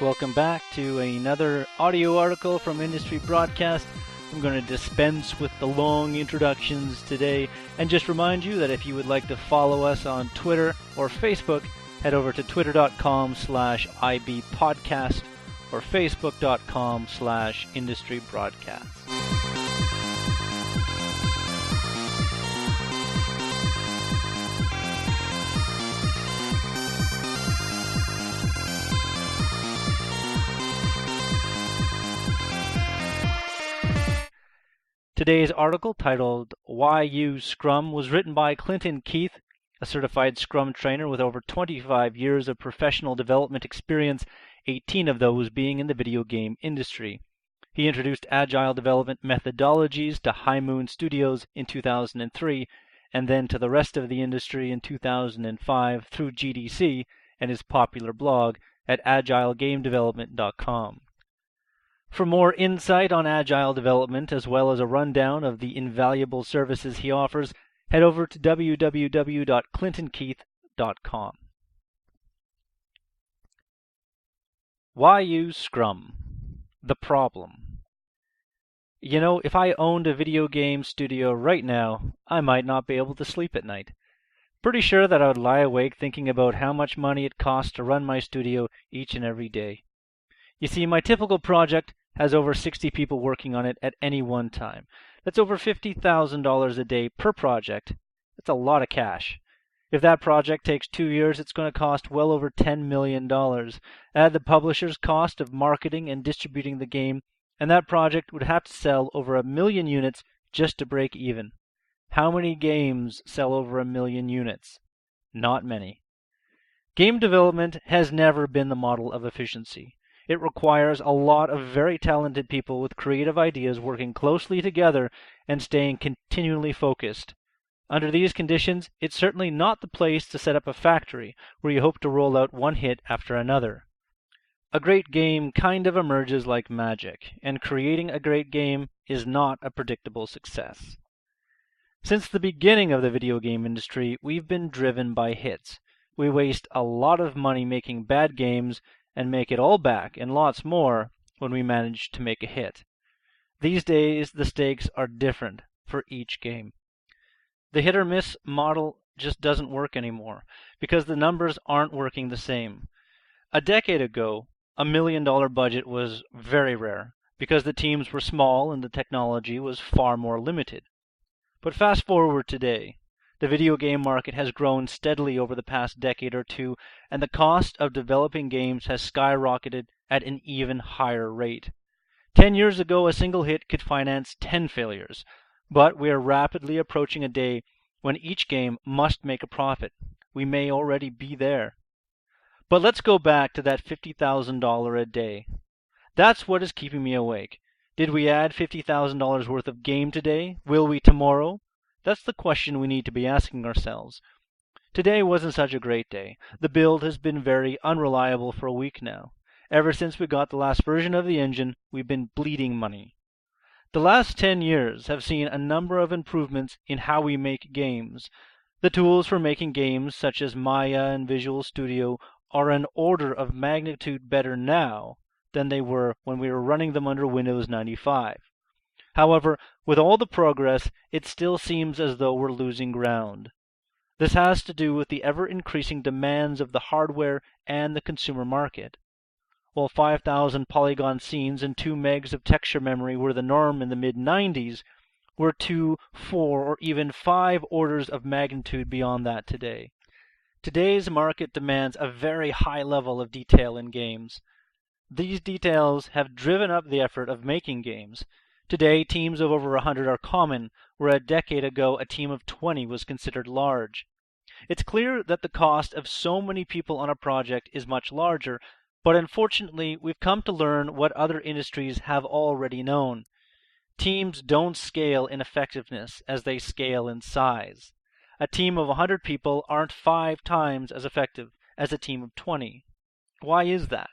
welcome back to another audio article from Industry Broadcast. I'm going to dispense with the long introductions today and just remind you that if you would like to follow us on Twitter or Facebook, head over to twitter.com/IBpodcast or facebook.com/industrybroadcast. Today's article, titled Why Use Scrum, was written by Clinton Keith, a certified Scrum trainer with over 25 years of professional development experience, 18 of those being in the video game industry. He introduced agile development methodologies to High Moon Studios in 2003, and then to the rest of the industry in 2005 through GDC and his popular blog at agilegamedevelopment.com. For more insight on agile development, as well as a rundown of the invaluable services he offers, head over to www.ClintonKeith.com. Why use Scrum? The problem. You know, if I owned a video game studio right now, I might not be able to sleep at night. Pretty sure that I would lie awake thinking about how much money it costs to run my studio each and every day. You see, my typical project has over 60 people working on it at any one time. That's over $50,000 a day per project. That's a lot of cash. If that project takes 2 years, it's going to cost well over $10 million. Add the publisher's cost of marketing and distributing the game, and that project would have to sell over 1 million units just to break even. How many games sell over 1 million units? Not many. Game development has never been the model of efficiency. It requires a lot of very talented people with creative ideas working closely together and staying continually focused. Under these conditions, it's certainly not the place to set up a factory where you hope to roll out one hit after another. A great game kind of emerges like magic, and creating a great game is not a predictable success. Since the beginning of the video game industry, we've been driven by hits. We waste a lot of money making bad games and make it all back and lots more when we manage to make a hit. These days, the stakes are different for each game. The hit or miss model just doesn't work anymore because the numbers aren't working the same. A decade ago, $1 million budget was very rare because the teams were small and the technology was far more limited. But fast forward today, the video game market has grown steadily over the past decade or two, and the cost of developing games has skyrocketed at an even higher rate. 10 years ago, a single hit could finance 10 failures, but we are rapidly approaching a day when each game must make a profit. We may already be there. But let's go back to that $50,000 a day. That's what is keeping me awake. Did we add $50,000 worth of game today? Will we tomorrow? That's the question we need to be asking ourselves. Today wasn't such a great day. The build has been very unreliable for a week now. Ever since we got the last version of the engine, we've been bleeding money. The last 10 years have seen a number of improvements in how we make games. The tools for making games, such as Maya and Visual Studio, are an order of magnitude better now than they were when we were running them under Windows 95. However, with all the progress, it still seems as though we're losing ground. This has to do with the ever-increasing demands of the hardware and the consumer market. While 5,000 polygon scenes and 2 megs of texture memory were the norm in the mid-90s, we're 2, 4, or even 5 orders of magnitude beyond that today. Today's market demands a very high level of detail in games. These details have driven up the effort of making games. Today, teams of over 100 are common, where a decade ago a team of 20 was considered large. It's clear that the cost of so many people on a project is much larger, but unfortunately we've come to learn what other industries have already known. Teams don't scale in effectiveness as they scale in size. A team of 100 people aren't 5 times as effective as a team of 20. Why is that?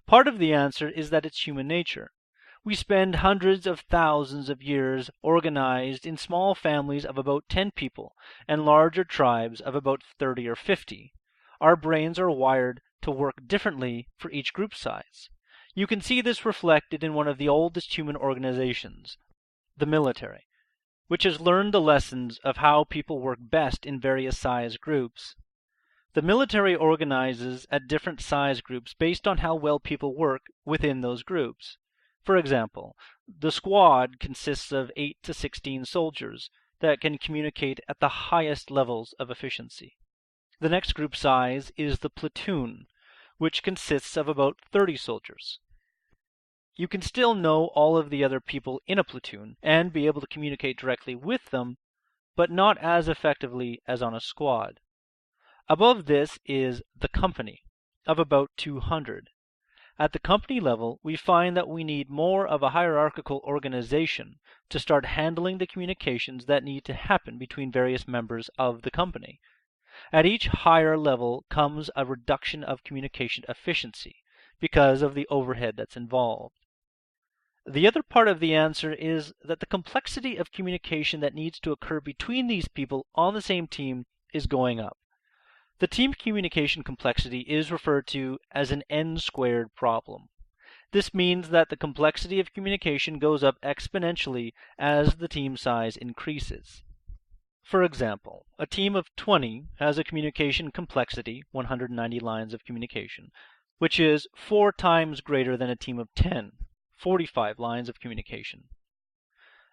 Part of the answer is that it's human nature. We spend hundreds of thousands of years organized in small families of about 10 people and larger tribes of about 30 or 50. Our brains are wired to work differently for each group size. You can see this reflected in one of the oldest human organizations, the military, which has learned the lessons of how people work best in various size groups. The military organizes at different size groups based on how well people work within those groups. For example, the squad consists of 8 to 16 soldiers that can communicate at the highest levels of efficiency. The next group size is the platoon, which consists of about 30 soldiers. You can still know all of the other people in a platoon and be able to communicate directly with them, but not as effectively as on a squad. Above this is the company, of about 200. At the company level, we find that we need more of a hierarchical organization to start handling the communications that need to happen between various members of the company. At each higher level comes a reduction of communication efficiency because of the overhead that's involved. The other part of the answer is that the complexity of communication that needs to occur between these people on the same team is going up. The team communication complexity is referred to as an n-squared problem. This means that the complexity of communication goes up exponentially as the team size increases. For example, a team of 20 has a communication complexity, 190 lines of communication, which is 4 times greater than a team of 10, 45 lines of communication.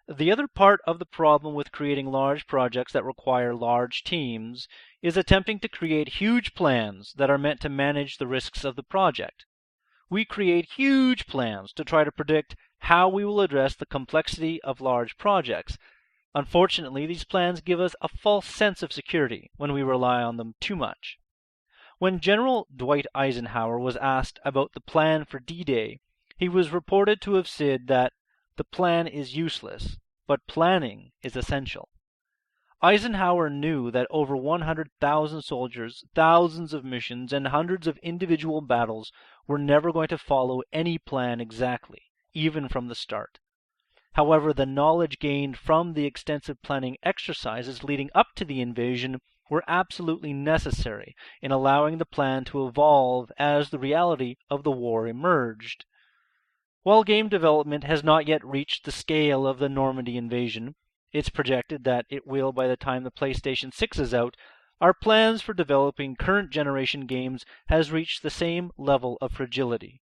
The other part of the problem with creating large projects that require large teams is attempting to create huge plans that are meant to manage the risks of the project. We create huge plans to try to predict how we will address the complexity of large projects. Unfortunately, these plans give us a false sense of security when we rely on them too much. When General Dwight Eisenhower was asked about the plan for D-Day, he was reported to have said that the plan is useless, but planning is essential. Eisenhower knew that over 100,000 soldiers, thousands of missions, and hundreds of individual battles were never going to follow any plan exactly, even from the start. However, the knowledge gained from the extensive planning exercises leading up to the invasion were absolutely necessary in allowing the plan to evolve as the reality of the war emerged. While game development has not yet reached the scale of the Normandy invasion, it's projected that it will by the time the PlayStation 6 is out, our plans for developing current generation games has reached the same level of fragility.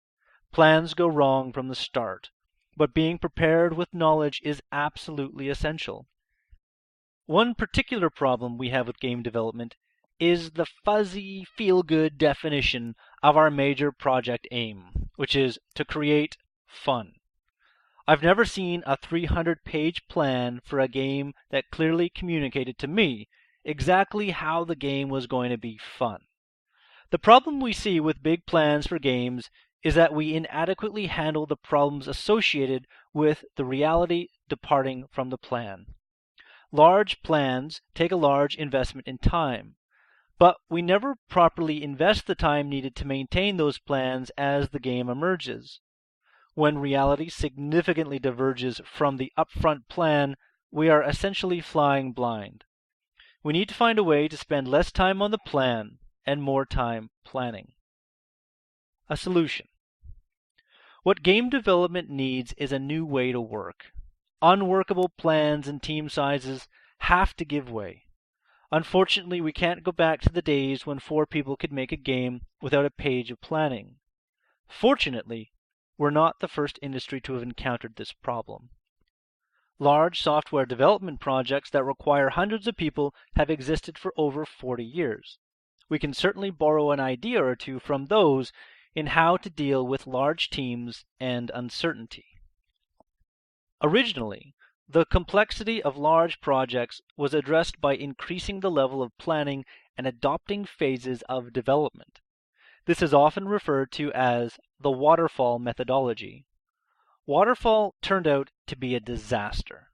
Plans go wrong from the start, but being prepared with knowledge is absolutely essential. One particular problem we have with game development is the fuzzy, feel-good definition of our major project aim, which is to create fun. I've never seen a 300-page plan for a game that clearly communicated to me exactly how the game was going to be fun. The problem we see with big plans for games is that we inadequately handle the problems associated with the reality departing from the plan. Large plans take a large investment in time, but we never properly invest the time needed to maintain those plans as the game emerges. When reality significantly diverges from the upfront plan, we are essentially flying blind. We need to find a way to spend less time on the plan and more time planning. A solution. What game development needs is a new way to work. Unworkable plans and team sizes have to give way. Unfortunately, we can't go back to the days when 4 people could make a game without a page of planning. Fortunately, we're not the first industry to have encountered this problem. Large software development projects that require hundreds of people have existed for over 40 years. We can certainly borrow an idea or two from those in how to deal with large teams and uncertainty. Originally, the complexity of large projects was addressed by increasing the level of planning and adopting phases of development. This is often referred to as the waterfall methodology. Waterfall turned out to be a disaster.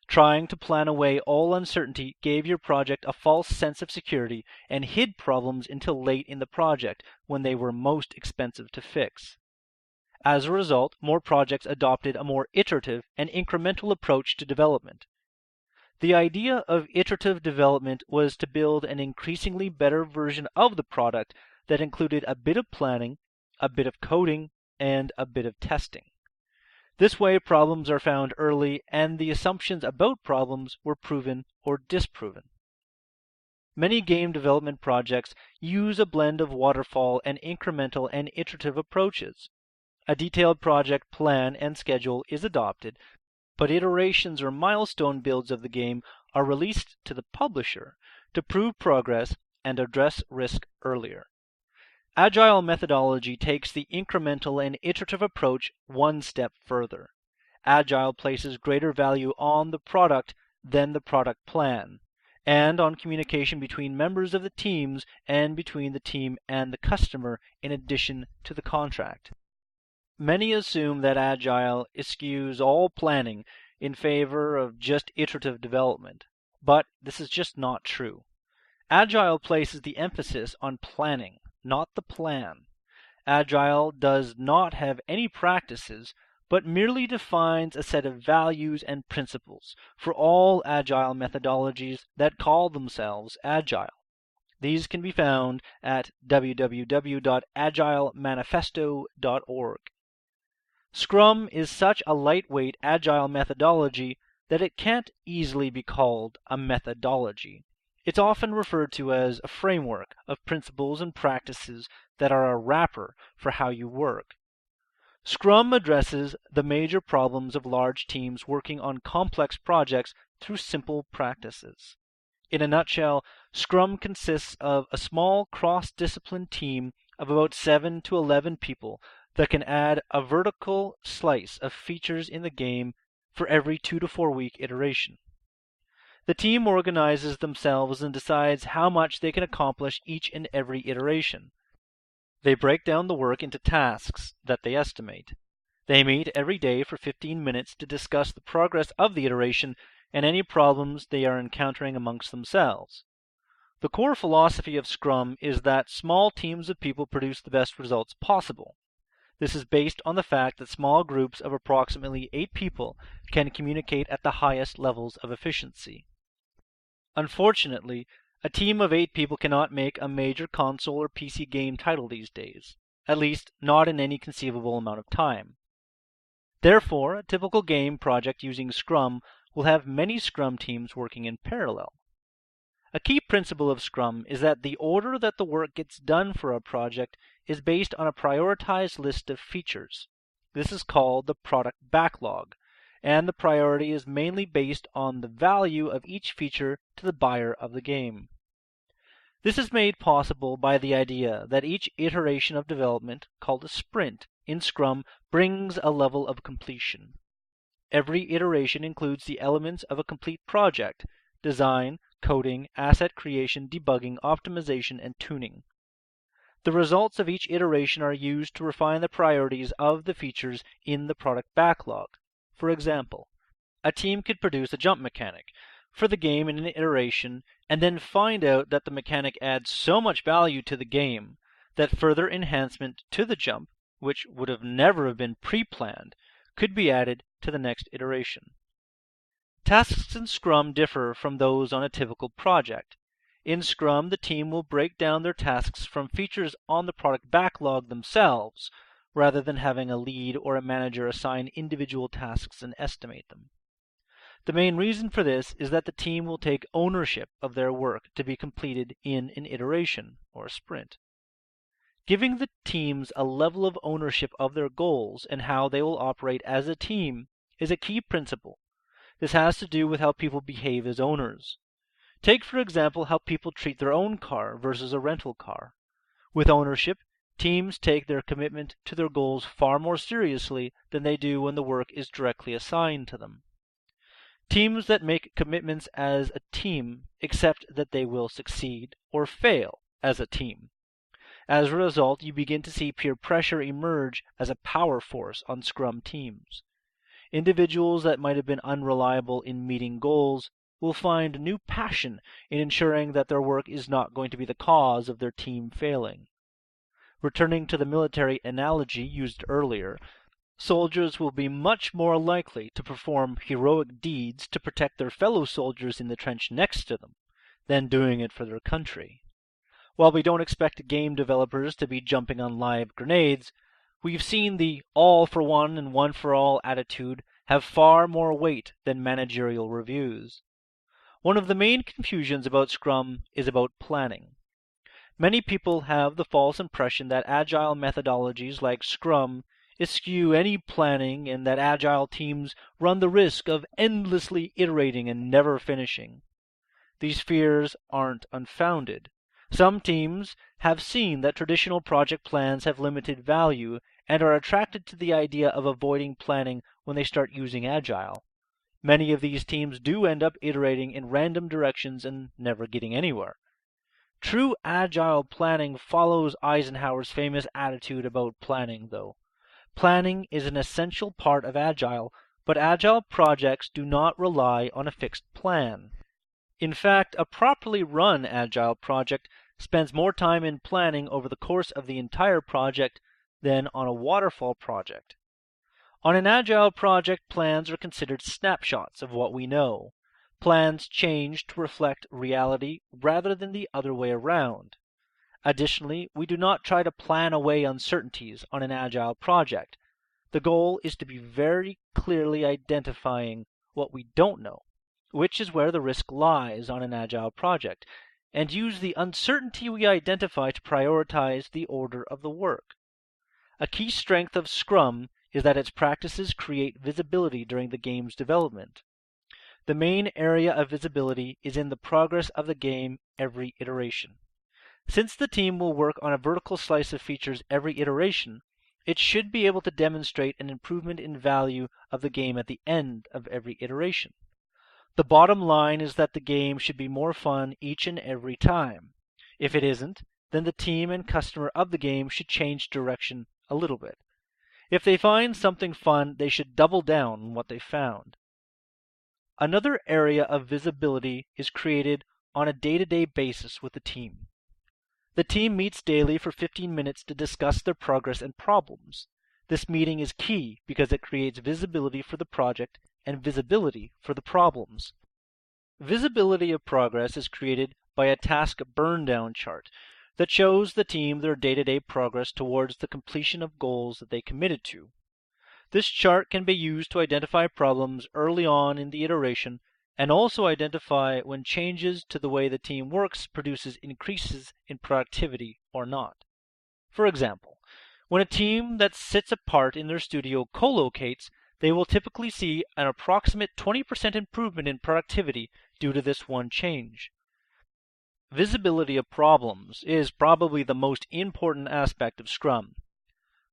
Trying to plan away all uncertainty gave your project a false sense of security and hid problems until late in the project when they were most expensive to fix. As a result, more projects adopted a more iterative and incremental approach to development. The idea of iterative development was to build an increasingly better version of the product that included a bit of planning, a bit of coding, and a bit of testing. This way, problems are found early, and the assumptions about problems were proven or disproven. Many game development projects use a blend of waterfall and incremental and iterative approaches. A detailed project plan and schedule is adopted, but iterations or milestone builds of the game are released to the publisher to prove progress and address risk earlier. Agile methodology takes the incremental and iterative approach one step further. Agile places greater value on the product than the product plan, and on communication between members of the teams and between the team and the customer in addition to the contract. Many assume that Agile eschews all planning in favor of just iterative development, but this is just not true. Agile places the emphasis on planning, not the plan. Agile does not have any practices, but merely defines a set of values and principles for all Agile methodologies that call themselves Agile. These can be found at www.agilemanifesto.org. Scrum is such a lightweight Agile methodology that it can't easily be called a methodology. It's often referred to as a framework of principles and practices that are a wrapper for how you work. Scrum addresses the major problems of large teams working on complex projects through simple practices. In a nutshell, Scrum consists of a small cross-discipline team of about 7 to 11 people that can add a vertical slice of features in the game for every 2 to 4 week iteration. The team organizes themselves and decides how much they can accomplish each and every iteration. They break down the work into tasks that they estimate. They meet every day for 15 minutes to discuss the progress of the iteration and any problems they are encountering amongst themselves. The core philosophy of Scrum is that small teams of people produce the best results possible. This is based on the fact that small groups of approximately 8 people can communicate at the highest levels of efficiency. Unfortunately, a team of 8 people cannot make a major console or PC game title these days, at least not in any conceivable amount of time. Therefore, a typical game project using Scrum will have many Scrum teams working in parallel. A key principle of Scrum is that the order that the work gets done for a project is based on a prioritized list of features. This is called the product backlog, and the priority is mainly based on the value of each feature to the buyer of the game. This is made possible by the idea that each iteration of development, called a sprint, in Scrum brings a level of completion. Every iteration includes the elements of a complete project: design, coding, asset creation, debugging, optimization, and tuning. The results of each iteration are used to refine the priorities of the features in the product backlog. For example, a team could produce a jump mechanic for the game in an iteration and then find out that the mechanic adds so much value to the game that further enhancement to the jump, which would have never been pre-planned, could be added to the next iteration. Tasks in Scrum differ from those on a typical project. In Scrum, the team will break down their tasks from features on the product backlog themselves, rather than having a lead or a manager assign individual tasks and estimate them. The main reason for this is that the team will take ownership of their work to be completed in an iteration, or a sprint. Giving the teams a level of ownership of their goals and how they will operate as a team is a key principle. This has to do with how people behave as owners. Take, for example, how people treat their own car versus a rental car. With ownership, teams take their commitment to their goals far more seriously than they do when the work is directly assigned to them. Teams that make commitments as a team accept that they will succeed or fail as a team. As a result, you begin to see peer pressure emerge as a power force on Scrum teams. Individuals that might have been unreliable in meeting goals will find new passion in ensuring that their work is not going to be the cause of their team failing. Returning to the military analogy used earlier, soldiers will be much more likely to perform heroic deeds to protect their fellow soldiers in the trench next to them than doing it for their country. While we don't expect game developers to be jumping on live grenades, we've seen the all for one and one for all attitude have far more weight than managerial reviews. One of the main confusions about Scrum is about planning. Many people have the false impression that agile methodologies like Scrum eschew any planning and that agile teams run the risk of endlessly iterating and never finishing. These fears aren't unfounded. Some teams have seen that traditional project plans have limited value and are attracted to the idea of avoiding planning when they start using agile. Many of these teams do end up iterating in random directions and never getting anywhere. True agile planning follows Eisenhower's famous attitude about planning, though. Planning is an essential part of agile, but agile projects do not rely on a fixed plan. In fact, a properly run agile project spends more time in planning over the course of the entire project than on a waterfall project. On an agile project, plans are considered snapshots of what we know. Plans change to reflect reality rather than the other way around. Additionally, we do not try to plan away uncertainties on an agile project. The goal is to be very clearly identifying what we don't know, which is where the risk lies on an agile project, and use the uncertainty we identify to prioritize the order of the work. A key strength of Scrum is that its practices create visibility during the game's development. The main area of visibility is in the progress of the game every iteration. Since the team will work on a vertical slice of features every iteration, it should be able to demonstrate an improvement in value of the game at the end of every iteration. The bottom line is that the game should be more fun each and every time. If it isn't, then the team and customer of the game should change direction a little bit. If they find something fun, they should double down on what they found. Another area of visibility is created on a day-to-day basis with the team. The team meets daily for 15 minutes to discuss their progress and problems. This meeting is key because it creates visibility for the project and visibility for the problems. Visibility of progress is created by a task burn-down chart that shows the team their day-to-day progress towards the completion of goals that they committed to. This chart can be used to identify problems early on in the iteration and also identify when changes to the way the team works produces increases in productivity or not. For example, when a team that sits apart in their studio co-locates, they will typically see an approximate 20% improvement in productivity due to this one change. Visibility of problems is probably the most important aspect of Scrum.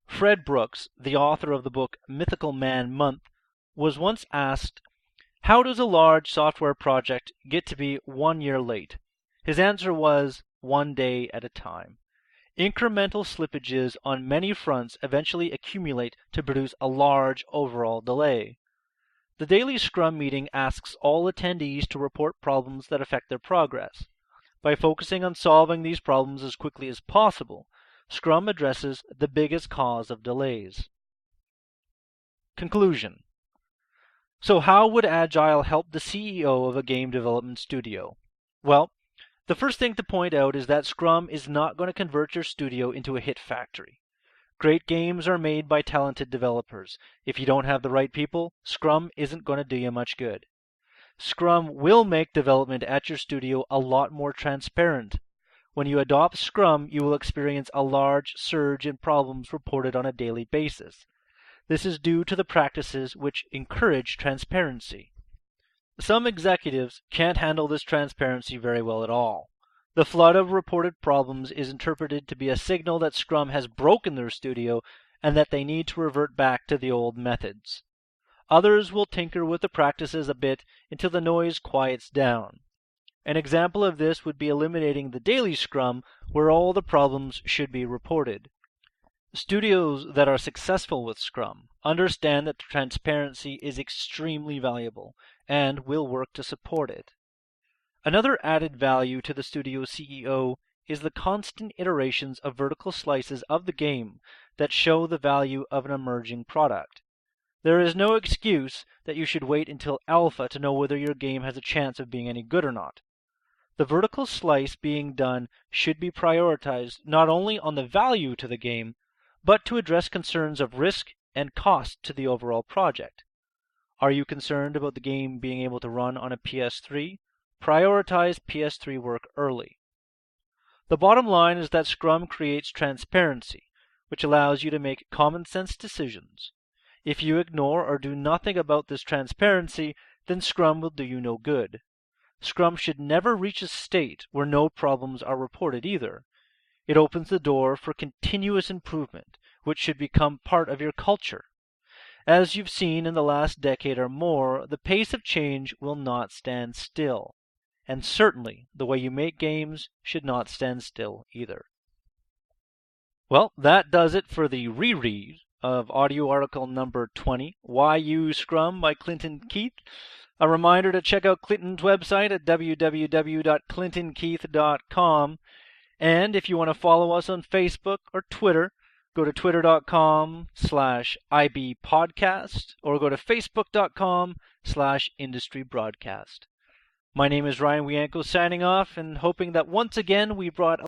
Fred Brooks, the author of the book Mythical Man Month, was once asked, "How does a large software project get to be 1 year late?" His answer was, 1 day at a time. Incremental slippages on many fronts eventually accumulate to produce a large overall delay. The daily Scrum meeting asks all attendees to report problems that affect their progress. By focusing on solving these problems as quickly as possible, Scrum addresses the biggest cause of delays. Conclusion. So how would Agile help the CEO of a game development studio? Well, the first thing to point out is that Scrum is not going to convert your studio into a hit factory. Great games are made by talented developers. If you don't have the right people, Scrum isn't going to do you much good. Scrum will make development at your studio a lot more transparent. When you adopt Scrum, you will experience a large surge in problems reported on a daily basis. This is due to the practices which encourage transparency. Some executives can't handle this transparency very well at all. The flood of reported problems is interpreted to be a signal that Scrum has broken their studio and that they need to revert back to the old methods. Others will tinker with the practices a bit until the noise quiets down. An example of this would be eliminating the daily Scrum where all the problems should be reported. Studios that are successful with Scrum understand that transparency is extremely valuable and will work to support it. Another added value to the studio CEO is the constant iterations of vertical slices of the game that show the value of an emerging product. There is no excuse that you should wait until alpha to know whether your game has a chance of being any good or not. The vertical slice being done should be prioritized not only on the value to the game, but to address concerns of risk and cost to the overall project. Are you concerned about the game being able to run on a PS3? Prioritize PS3 work early. The bottom line is that Scrum creates transparency, which allows you to make common sense decisions. If you ignore or do nothing about this transparency, then Scrum will do you no good. Scrum should never reach a state where no problems are reported either. It opens the door for continuous improvement, which should become part of your culture. As you've seen in the last decade or more, the pace of change will not stand still. And certainly, the way you make games should not stand still either. Well, that does it for the reread of audio article number 20, Why Use Scrum by Clinton Keith. A reminder to check out Clinton's website at www.ClintonKeith.com. And if you want to follow us on Facebook or Twitter, go to twitter.com/IBpodcast or go to facebook.com/IndustryBroadcast. My name is Ryan Wienko signing off and hoping that once again we brought